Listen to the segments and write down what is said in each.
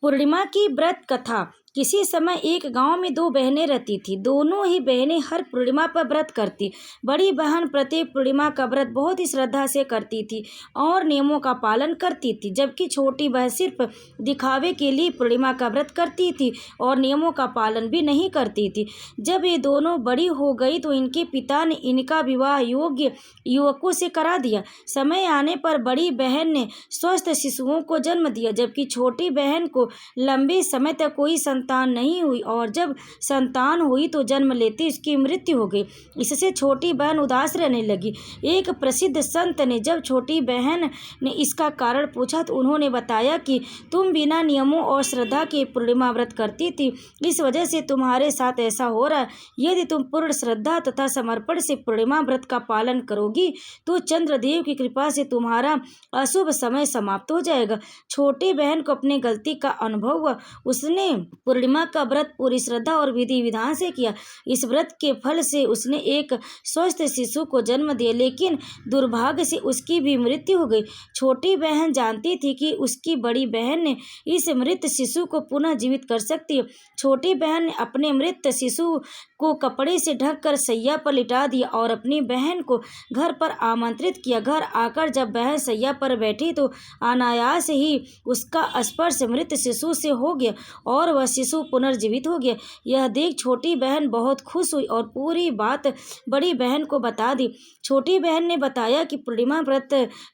पूर्णिमा की व्रत कथा। किसी समय एक गांव में दो बहनें रहती थी। दोनों ही बहनें हर पूर्णिमा पर व्रत करती। बड़ी बहन प्रत्येक पूर्णिमा का व्रत बहुत ही श्रद्धा से करती थी और नियमों का पालन करती थी, जबकि छोटी बहन सिर्फ दिखावे के लिए पूर्णिमा का व्रत करती थी और नियमों का पालन भी नहीं करती थी। जब ये दोनों बड़ी हो गई तो इनके पिता ने इनका विवाह योग्य युवकों से करा दिया। समय आने पर बड़ी बहन ने स्वस्थ शिशुओं को जन्म दिया, जबकि छोटी बहन को लंबे समय तक कोई संतान नहीं हुई और जब संतान हुई तो जन्म लेते उसकी मृत्यु हो गई। इससे छोटी बहन उदास रहने लगी। एक प्रसिद्ध संत ने जब छोटी बहन ने इसका कारण पूछा तो उन्होंने बताया कि तुम बिना नियमों और श्रद्धा के पूर्णिमा व्रत करती थी, इस वजह से तुम्हारे साथ ऐसा हो रहा है। यदि तुम पूर्ण श्रद्धा तथा समर्पण से पूर्णिमा व्रत का पालन करोगी तो चंद्रदेव की कृपा से तुम्हारा अशुभ समय समाप्त हो जाएगा। छोटी बहन को अपनी गलती का अनुभव हुआ। उसने पूर्णिमा का व्रत पूरी श्रद्धा और विधि विधान से किया। इस व्रत के फल से उसने एक स्वस्थ शिशु को जन्म दिया, लेकिन दुर्भाग्य से उसकी भी मृत्यु हो गई। छोटी बहन जानती थी कि उसकी बड़ी बहन ने इस मृत शिशु को पुनः जीवित कर सकती है। छोटी बहन ने अपने मृत शिशु को कपड़े से ढककर सैया पर लिटा दिया और अपनी बहन को घर पर आमंत्रित किया। घर आकर जब बहन सैया पर बैठी तो अनायास ही उसका स्पर्श मृत शिशु से हो गया और वह शिशु पुनर्जीवित हो गया। यह देख छोटी बहन बहुत खुश हुई और पूरी बात बड़ी बहन को बता दी। छोटी बहन ने बताया कि पूर्णिमा व्रत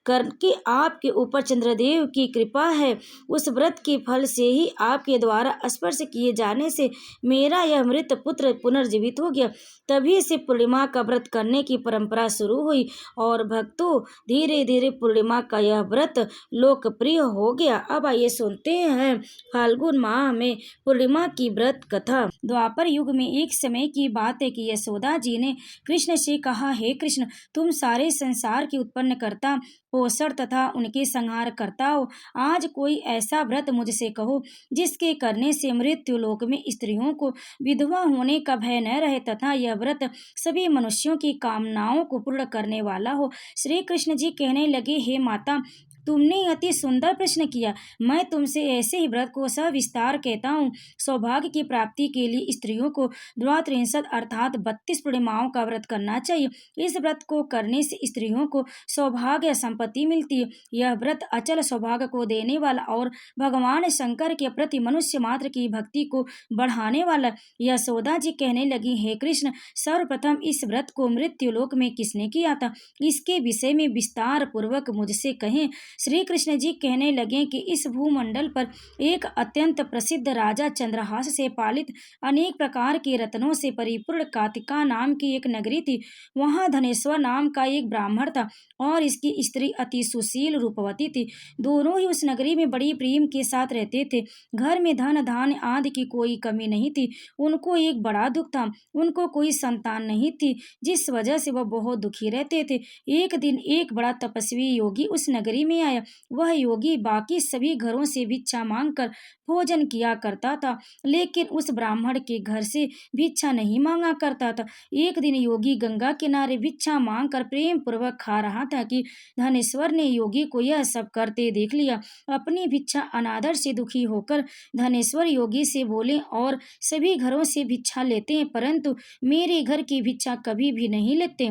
करके आपके ऊपर चंद्रदेव की कृपा है। उस व्रत के फल से ही आपके द्वारा स्पर्श किए जाने से मेरा यह मृत पुत्र पुनर्जीवित हो गया। तभी से पूर्णिमा का व्रत करने की परंपरा शुरू हुई और भक्तों धीरे धीरे पूर्णिमा का यह व्रत लोकप्रिय हो गया। अब आइए सुनते हैं फाल्गुन माह में पूर्णिमा की व्रत कथा। द्वापर युग में एक समय की बात है कि यशोदा जी ने कृष्ण से कहा, हे कृष्ण, तुम सारे संसार के उत्पन्न करता, पोषण तथा उनके संहार करता हो। आज कोई ऐसा व्रत मुझसे कहो जिसके करने से मृत्यु लोक में स्त्रियों को विधवा होने का भय न रहे तथा यह व्रत सभी मनुष्यों की कामनाओं को पूर्ण करने वाला हो। श्री कृष्ण जी कहने लगे, हे माता, तुमने अति सुंदर प्रश्न किया। मैं तुमसे ऐसे ही व्रत को सविस्तार कहता हूँ। सौभाग्य की प्राप्ति के लिए स्त्रियों को द्वात्रिंशत् अर्थात 32 पूर्णिमाओं का व्रत करना चाहिए। इस व्रत को करने से स्त्रियों को सौभाग्य संपत्ति मिलती है। यह व्रत अचल सौभाग्य को देने वाला और भगवान शंकर के प्रति मनुष्य मात्र की भक्ति को बढ़ाने वाला। यशोदा जी कहने लगी, हे कृष्ण, सर्वप्रथम इस व्रत को मृत्युलोक में किसने किया था, इसके विषय में विस्तार पूर्वक मुझसे कहें। श्री कृष्ण जी कहने लगे कि इस भूमंडल पर एक अत्यंत प्रसिद्ध राजा चंद्रहास से पालित अनेक प्रकार के रत्नों से परिपूर्ण कातिका नाम की एक नगरी थी। वहां धनेश्वर नाम का एक ब्राह्मण था और इसकी स्त्री अति सुशील रूपवती थी। दोनों ही उस नगरी में बड़ी प्रेम के साथ रहते थे। घर में धन धान्य आदि की कोई कमी नहीं थी। उनको एक बड़ा दुख था, उनको कोई संतान नहीं थी, जिस वजह से वह बहुत दुखी रहते थे। एक दिन एक बड़ा तपस्वी योगी उस नगरी में आया। वह योगी बाकी सभी घरों से भिक्षा मांगकर भोजन किया करता था, लेकिन उस ब्राह्मण के घर से भिक्षा नहीं मांगा करता था। एक दिन योगी गंगा किनारे भिक्षा मांगकर प्रेम पूर्वक खा रहा था कि धनेश्वर ने योगी को यह सब करते देख लिया। अपनी भिक्षा अनादर से दुखी होकर धनेश्वर योगी से बोले, और सभी घरों से भिक्षा लेते हैं परंतु मेरे घर की भिक्षा कभी भी नहीं लेते,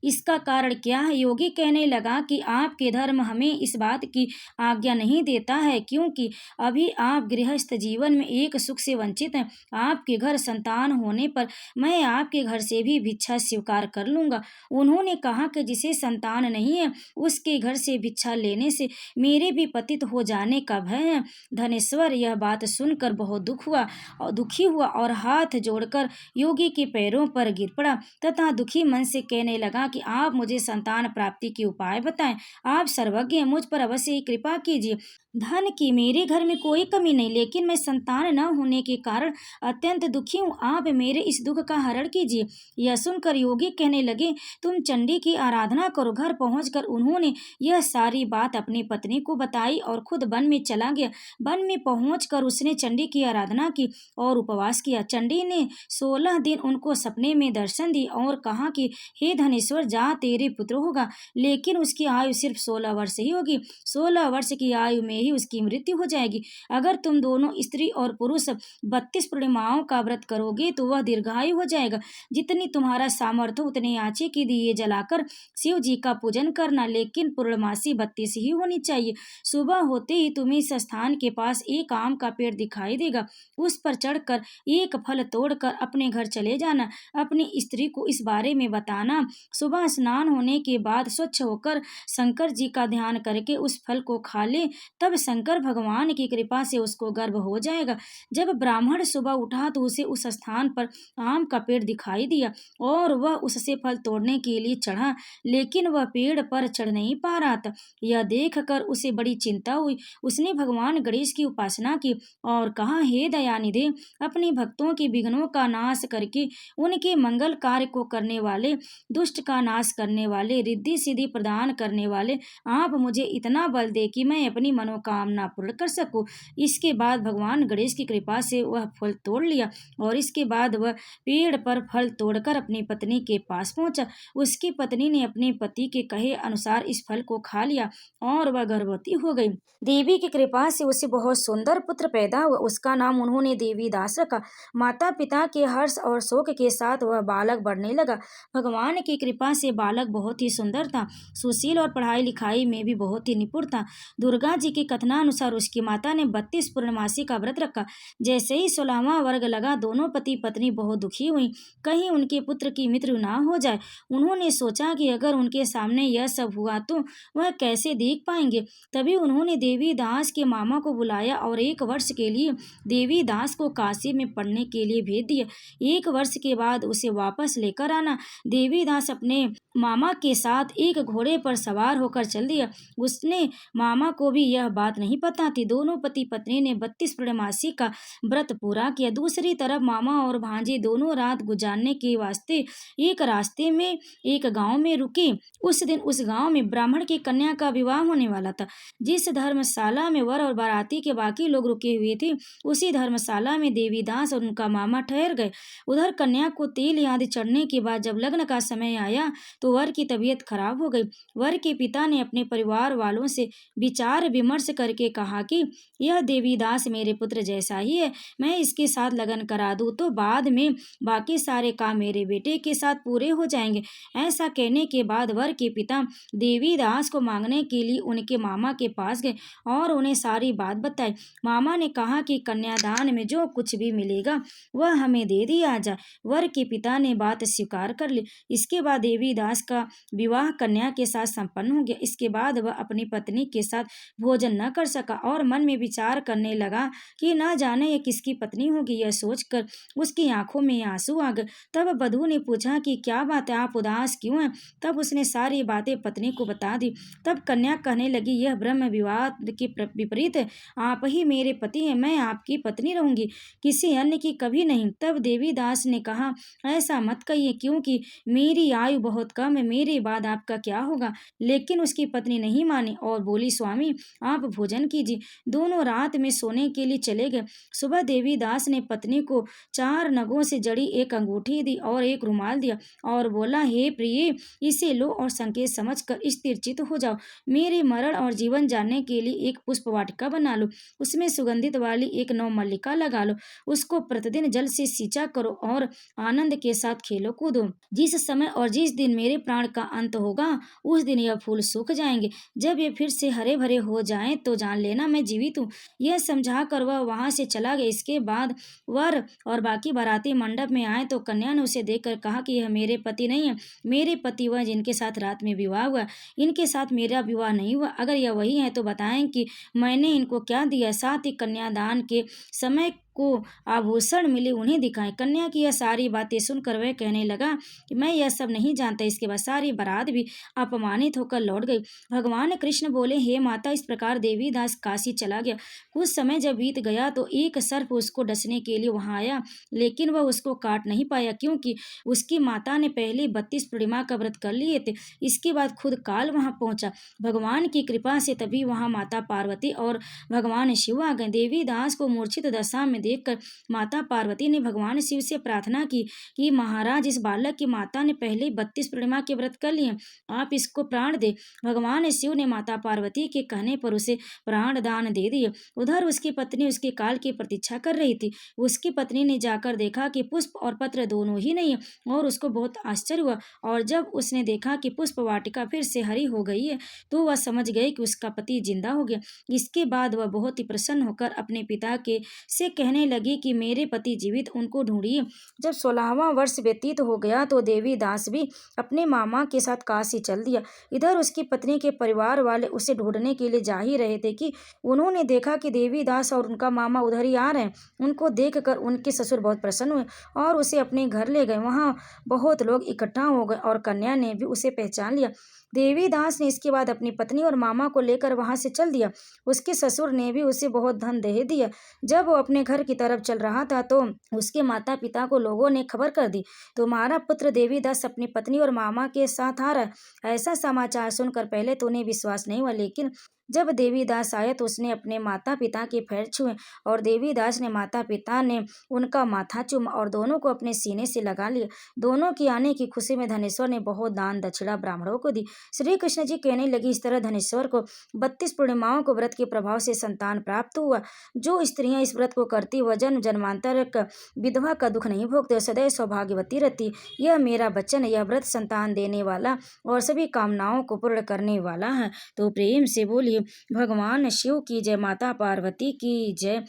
इसका कारण क्या है? योगी कहने लगा कि आपके धर्म हमें इस बात की आज्ञा नहीं देता है, क्योंकि अभी आप गृहस्थ जीवन में एक सुख से वंचित हैं। आपके घर संतान होने पर मैं आपके घर से भी भिक्षा स्वीकार कर लूंगा। उन्होंने कहा कि जिसे संतान नहीं है उसके घर से भिक्षा लेने से मेरे भी पतित हो जाने का भय है। धनेश्वर यह बात सुनकर बहुत दुखी हुआ और हाथ जोड़कर योगी के पैरों पर गिर पड़ा तथा दुखी मन से कहने लगा कि आप मुझे संतान प्राप्ति के उपाय बताएं। आप सर्वज्ञ हैं, मुझ पर अवश्य ही कृपा कीजिए। धन की मेरे घर में कोई कमी नहीं, लेकिन मैं संतान न होने के कारण अत्यंत दुखी हूँ। आप मेरे इस दुख का हरण कीजिए। यह सुनकर योगी कहने लगे, तुम चंडी की आराधना करो। घर पहुंचकर उन्होंने यह सारी बात अपनी पत्नी को बताई और खुद वन में चला गया। वन में पहुंचकर उसने चंडी की आराधना की और उपवास किया। चंडी ने 16 दिन उनको सपने में दर्शन दी और कहा कि हे धनेश्वर, जा तेरे पुत्र होगा, लेकिन उसकी आयु सिर्फ 16 वर्ष ही होगी। 16 वर्ष की आयु में ही उसकी मृत्यु हो जाएगी। अगर तुम दोनों स्त्री और पुरुष 32 पूर्णिमाओं का व्रत करोगे तो वह दीर्घायु हो जाएगा। जितनी तुम्हारा सामर्थ्य उतने आँचे के दिए जलाकर शिव जी का पूजन करना, लेकिन पूर्णमासी 32 ही होनी चाहिए। सुबह होते ही तुम्हें इस स्थान के पास एक आम का पेड़ दिखाई देगा। उस पर चढ़कर एक फल तोड़कर अपने घर चले जाना। अपनी स्त्री को इस बारे में बताना। सुबह स्नान होने के बाद स्वच्छ होकर शंकर जी का ध्यान करके उस फल को खा ले, तब शंकर भगवान की कृपा से उसको गर्भ हो जाएगा। जब ब्राह्मण सुबह उठा तो उसे उस स्थान पर आम का पेड़ दिखाई दिया और वह उससे फल तोड़ने के लिए चढ़ा, लेकिन वह पेड़ पर चढ़ नहीं पा रहा था। यह देखकर उसे बड़ी चिंता हुई। उसने भगवान गणेश की उपासना की और कहा, हे दयानिधि, अपने भक्तों के विघ्नों का नाश करके उनके मंगल कार्य को करने वाले, दुष्ट का नाश करने वाले, रिद्धि सिद्धि प्रदान करने वाले, आप मुझे इतना बल दे कि मैं अपनी मनोकामना पूर्ण कर सकूं। इसके बाद भगवान गणेश की कृपा से वह फल तोड़ लिया और इसके बाद वह पेड़ पर फल तोड़कर अपनी पत्नी के पास पहुंचा। उसकी पत्नी ने अपने पति के कहे अनुसार इस फल को खा लिया और वह गर्भवती हो गई। देवी की कृपा से उसे बहुत सुंदर पुत्र पैदा हुआ। उसका नाम उन्होंने देवी दास रखा। माता पिता के हर्ष और शोक के साथ वह बालक बढ़ने लगा। भगवान की कृपा से बालक बहुत ही सुंदर था, सुशील और पढ़ाई लिखाई में भी बहुत ही निपुण था। दुर्गा जी के कथनानुसार उसकी माता ने 32 पूर्णमासी का व्रत रखा। जैसे ही 16वां वर्ग लगा, दोनों पति पत्नी बहुत दुखी हुई, कहीं उनके पुत्र की मृत्यु ना हो जाए। उन्होंने सोचा कि अगर उनके सामने यह सब हुआ तो वह कैसे देख पाएंगे। तभी उन्होंने देवी दास के मामा को बुलाया और 1 वर्ष के लिए देवी दास को काशी में पढ़ने के लिए भेज दिया। 1 वर्ष के बाद उसे वापस लेकर आना। देवी दास अपने मामा के साथ एक घोड़े पर सवार होकर चल दिया। उसने मामा को भी यह बात नहीं पता थी। दोनों पति पत्नी ने 32 पूर्णमासी का व्रत पूरा किया। दूसरी तरफ मामा और भांजे दोनों रात गुजारने के वास्ते एक रास्ते में एक गांव में रुके। उस दिन उस गांव में ब्राह्मण की कन्या का विवाह होने वाला था। जिस धर्मशाला में वर और बाराती के बाकी लोग रुके हुए थे, उसी धर्मशाला में देवीदास और उनका मामा ठहर गए। उधर कन्या को तेल आदि चढ़ने के बाद जब लग्न का समय आया तो वर की तबीयत खराब हो गई। वर के पिता ने अपने परिवार वालों से विचार विमर्श करके कहा कि यह देवीदास मेरे पुत्र जैसा ही है, मैं इसके साथ लगन करा दूं तो बाद में बाकी सारे काम मेरे बेटे के साथ पूरे हो जाएंगे। ऐसा कहने के बाद वर के पिता देवीदास को मांगने के लिए उनके मामा के पास गए और उन्हें सारी बात बताई। मामा ने कहा कि कन्यादान में जो कुछ भी मिलेगा वह हमें दे दिया जाए। वर के पिता ने बात स्वीकार कर ली। इसके बाद देवीदास का विवाह कन्या के साथ संपन्न हो गया। इसके बाद वह अपनी पत्नी के साथ भोजन न कर सका और मन में विचार करने लगा कि न जाने यह किसकी पत्नी होगी। यह सोचकर उसकी आंखों में आंसू आ गए। तब बधू ने पूछा कि क्या बात है, आप उदास क्यों हैं? तब उसने सारी बातें पत्नी को बता दी। तब कन्या कहने लगी, यह ब्रह्म विवाह के विपरीत है। आप ही मेरे पति हैं, मैं आपकी पत्नी रहूंगी, किसी अन्य की कभी नहीं। तब देवीदास ने कहा, ऐसा मत कहिए, क्योंकि मेरी आयु बहुत कम है, मेरे बाद आपका क्या होगा? लेकिन उसकी पत्नी नहीं मानी और बोली, स्वामी आप भोजन कीजिए। दोनों रात में सोने के लिए चले गए। सुबह देवीदास ने पत्नी को 4 नगों से जड़ी एक अंगूठी दी और एक रुमाल दिया और बोला, हे प्रिय, इसे लो और संकेत समझकर स्थिरचित हो जाओ। मेरे मरण और जीवन जानने के लिए एक पुष्प वाटिका बना लो, उसमें सुगंधित वाली एक नवमल्लिका लगा लो, उसको प्रतिदिन जल से सींचा करो और आनंद के साथ खेलो कूदो। जिस समय और जिस दिन मेरे प्राण का अंत होगा उस दिन यह फूल सूख जाएंगे। जब ये फिर से हरे भरे हो जाएं तो जान लेना मैं जीवित हूँ। यह समझाकर वह वहां से चला गया। इसके बाद वर और बाकी बाराती मंडप में आए तो कन्या ने उसे देखकर कहा कि यह मेरे पति नहीं है, मेरे पति वह जिनके साथ रात में विवाह हुआ, इनके साथ मेरा विवाह नहीं हुआ। अगर यह वही है तो बताएं कि मैंने इनको क्या दिया, साथ ही कन्यादान के समय को आभूषण मिले उन्हें दिखाएं। कन्या की यह सारी बातें सुनकर वह कहने लगा कि मैं यह सब नहीं जानता। इसके बाद सारी बारात भी अपमानित होकर लौट गई। भगवान कृष्ण बोले, हे माता, इस प्रकार देवीदास काशी चला गया। कुछ समय जब बीत गया तो एक सर्प उसको डसने के लिए वहां आया, लेकिन वह उसको काट नहीं पाया, क्योंकि उसकी माता ने पहले 32 पूर्णिमा का व्रत कर लिए थे। इसके बाद खुद काल वहां पहुंचा। भगवान की कृपा से तभी वहां माता पार्वती और भगवान शिव आ गए। देवीदास को मूर्छित दशा में देखकर माता पार्वती ने भगवान शिव से प्रार्थना की कि महाराज, इस बालक की माता ने पहले 32 पूर्णिमा के व्रत कर लिए, आप इसको प्राण दे। भगवान शिव ने माता पार्वती के कहने पर उसे प्राण दान दे दिए। उधर उसकी पत्नी उसके काल की प्रतीक्षा कर रही थी। उसकी पत्नी ने जाकर देखा कि पुष्प और पत्र दोनों ही नहीं है और उसको बहुत आश्चर्य हुआ। और जब उसने देखा कि पुष्प वाटिका फिर से हरी हो गई है तो वह समझ गई कि उसका पति जिंदा हो गया। इसके बाद वह बहुत ही प्रसन्न होकर अपने पिता के से कहने लगी कि मेरे पति जीवित, उनको ढूंढिए। जब 16वां वर्ष व्यतीत हो गया तो देवी दास भी अपने मामा के साथ काशी चल दिया। इधर उसकी पत्नी के परिवार वाले उसे ढूंढने के लिए जा ही रहे थे कि उन्होंने देखा कि देवी दास और उनका मामा उधर ही आ रहे हैं। उनको देखकर उनके ससुर बहुत प्रसन्न हुए और उसे अपने घर ले गए। वहाँ बहुत लोग इकट्ठा हो गए और कन्या ने भी उसे पहचान लिया। देवीदास ने इसके बाद अपनी पत्नी और मामा को लेकर वहां से चल दिया। उसके ससुर ने भी उसे बहुत धन दे दिया। जब वो अपने घर की तरफ चल रहा था तो उसके माता पिता को लोगों ने खबर कर दी, तुम्हारा पुत्र देवीदास अपनी पत्नी और मामा के साथ आ रहा है। ऐसा समाचार सुनकर पहले तो उन्हें विश्वास नहीं हुआ, लेकिन जब देवीदास आया तो उसने अपने माता पिता के पैर छुए और देवीदास ने माता पिता ने उनका माथा चूमा और दोनों को अपने सीने से लगा लिया। दोनों की आने की खुशी में धनेश्वर ने बहुत दान दक्षिणा ब्राह्मणों को दी। श्री कृष्ण जी कहने लगी, इस तरह धनेश्वर को 32 पूर्णिमाओं को व्रत के प्रभाव से संतान प्राप्त हुआ। जो स्त्रियां इस व्रत को करती वह जन्म जन्मांतर का विधवा का दुख नहीं भोगते, सदैव सौभाग्यवती रहती। यह मेरा वचन, यह व्रत संतान देने वाला और सभी कामनाओं को पूर्ण करने वाला है। तो प्रेम से बोलिए भगवान शिव की जय, माता पार्वती की जय।